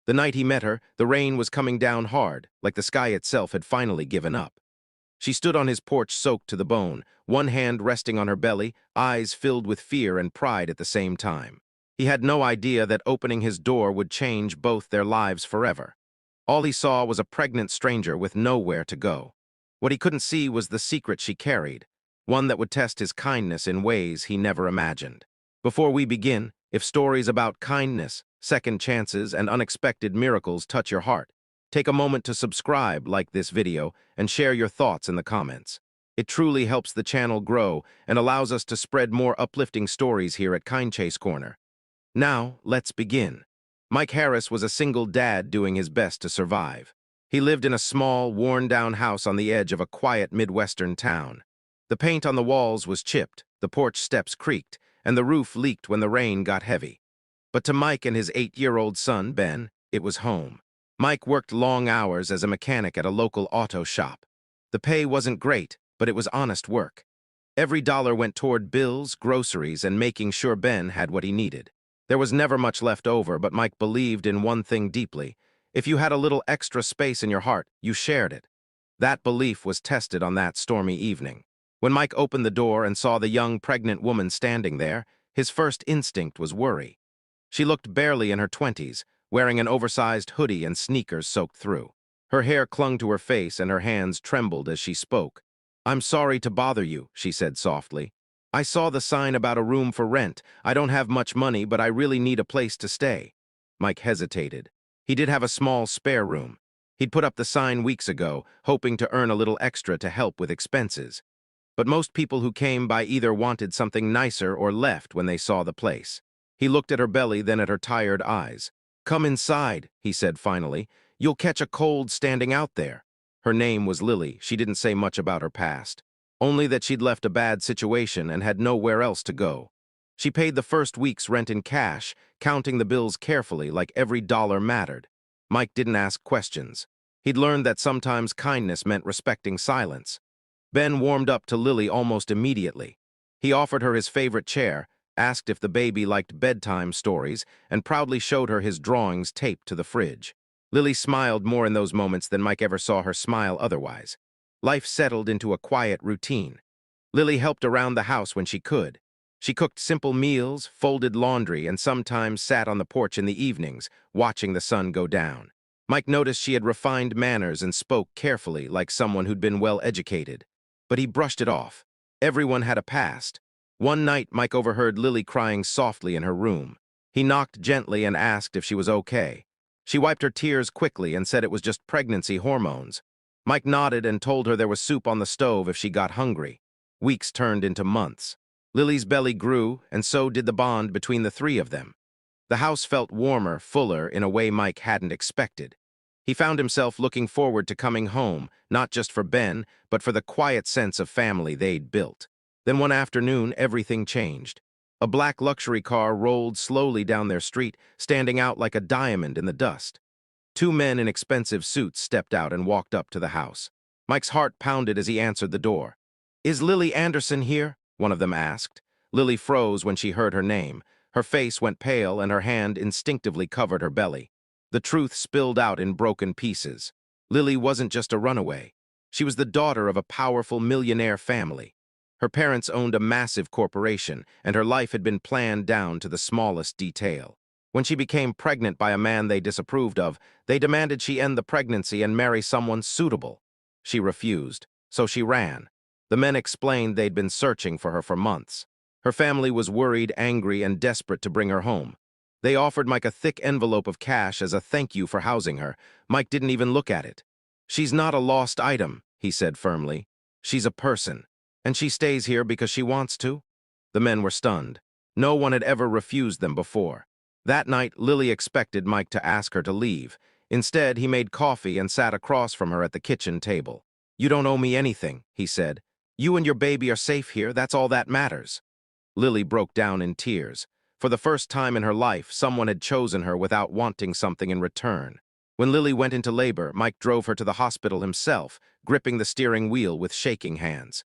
The night he met her, the rain was coming down hard, like the sky itself had finally given up. She stood on his porch soaked to the bone, one hand resting on her belly, eyes filled with fear and pride at the same time. He had no idea that opening his door would change both their lives forever. All he saw was a pregnant stranger with nowhere to go. What he couldn't see was the secret she carried, one that would test his kindness in ways he never imagined. Before we begin, if stories about kindness, second chances, and unexpected miracles touch your heart, take a moment to subscribe, like this video, and share your thoughts in the comments. It truly helps the channel grow and allows us to spread more uplifting stories here at Kind Chase Corner. Now, let's begin. Mike Harris was a single dad doing his best to survive. He lived in a small, worn-down house on the edge of a quiet Midwestern town. The paint on the walls was chipped, the porch steps creaked, and the roof leaked when the rain got heavy. But to Mike and his 8-year-old son, Ben, it was home. Mike worked long hours as a mechanic at a local auto shop. The pay wasn't great, but it was honest work. Every dollar went toward bills, groceries, and making sure Ben had what he needed. There was never much left over, but Mike believed in one thing deeply. If you had a little extra space in your heart, you shared it. That belief was tested on that stormy evening. When Mike opened the door and saw the young pregnant woman standing there, his first instinct was worry. She looked barely in her 20s, wearing an oversized hoodie and sneakers soaked through. Her hair clung to her face and her hands trembled as she spoke. "I'm sorry to bother you," she said softly. "I saw the sign about a room for rent. I don't have much money, but I really need a place to stay." Mike hesitated. He did have a small spare room. He'd put up the sign weeks ago, hoping to earn a little extra to help with expenses. But most people who came by either wanted something nicer or left when they saw the place. He looked at her belly, then at her tired eyes. "Come inside," he said finally. "You'll catch a cold standing out there." Her name was Lily. She didn't say much about her past, only that she'd left a bad situation and had nowhere else to go. She paid the first week's rent in cash, counting the bills carefully like every dollar mattered. Mike didn't ask questions. He'd learned that sometimes kindness meant respecting silence. Ben warmed up to Lily almost immediately. He offered her his favorite chair, asked if the baby liked bedtime stories, and proudly showed her his drawings taped to the fridge. Lily smiled more in those moments than Mike ever saw her smile otherwise. Life settled into a quiet routine. Lily helped around the house when she could. She cooked simple meals, folded laundry, and sometimes sat on the porch in the evenings, watching the sun go down. Mike noticed she had refined manners and spoke carefully like someone who'd been well educated. But he brushed it off. Everyone had a past. One night, Mike overheard Lily crying softly in her room. He knocked gently and asked if she was okay. She wiped her tears quickly and said it was just pregnancy hormones. Mike nodded and told her there was soup on the stove if she got hungry. Weeks turned into months. Lily's belly grew, and so did the bond between the three of them. The house felt warmer, fuller, in a way Mike hadn't expected. He found himself looking forward to coming home, not just for Ben, but for the quiet sense of family they'd built. Then one afternoon, everything changed. A black luxury car rolled slowly down their street, standing out like a diamond in the dust. Two men in expensive suits stepped out and walked up to the house. Mike's heart pounded as he answered the door. "Is Lily Anderson here?" one of them asked. Lily froze when she heard her name. Her face went pale and her hand instinctively covered her belly. The truth spilled out in broken pieces. Lily wasn't just a runaway. She was the daughter of a powerful millionaire family. Her parents owned a massive corporation, and her life had been planned down to the smallest detail. When she became pregnant by a man they disapproved of, they demanded she end the pregnancy and marry someone suitable. She refused, so she ran. The men explained they'd been searching for her for months. Her family was worried, angry, and desperate to bring her home. They offered Mike a thick envelope of cash as a thank you for housing her. Mike didn't even look at it. "She's not a lost item," he said firmly. "She's a person. And she stays here because she wants to?" The men were stunned. No one had ever refused them before. That night, Lily expected Mike to ask her to leave. Instead, he made coffee and sat across from her at the kitchen table. "You don't owe me anything," he said. "You and your baby are safe here, that's all that matters." Lily broke down in tears. For the first time in her life, someone had chosen her without wanting something in return. When Lily went into labor, Mike drove her to the hospital himself, gripping the steering wheel with shaking hands.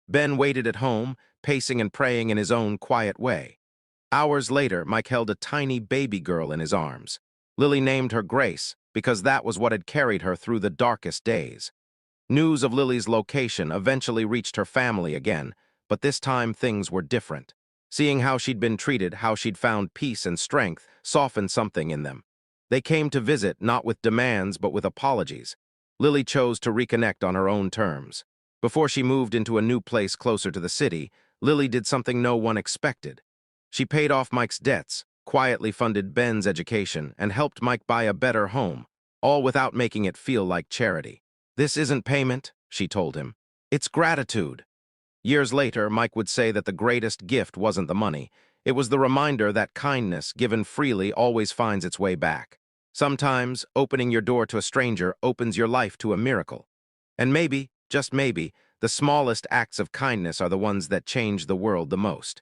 Ben waited at home, pacing and praying in his own quiet way. Hours later, Mike held a tiny baby girl in his arms. Lily named her Grace because that was what had carried her through the darkest days. News of Lily's location eventually reached her family again, but this time things were different. Seeing how she'd been treated, how she'd found peace and strength, softened something in them. They came to visit not with demands but with apologies. Lily chose to reconnect on her own terms. Before she moved into a new place closer to the city, Lily did something no one expected. She paid off Mike's debts, quietly funded Ben's education, and helped Mike buy a better home, all without making it feel like charity. "This isn't payment," she told him. "It's gratitude." Years later, Mike would say that the greatest gift wasn't the money. It was the reminder that kindness, given freely, always finds its way back. Sometimes, opening your door to a stranger opens your life to a miracle. And maybe, just maybe, the smallest acts of kindness are the ones that change the world the most.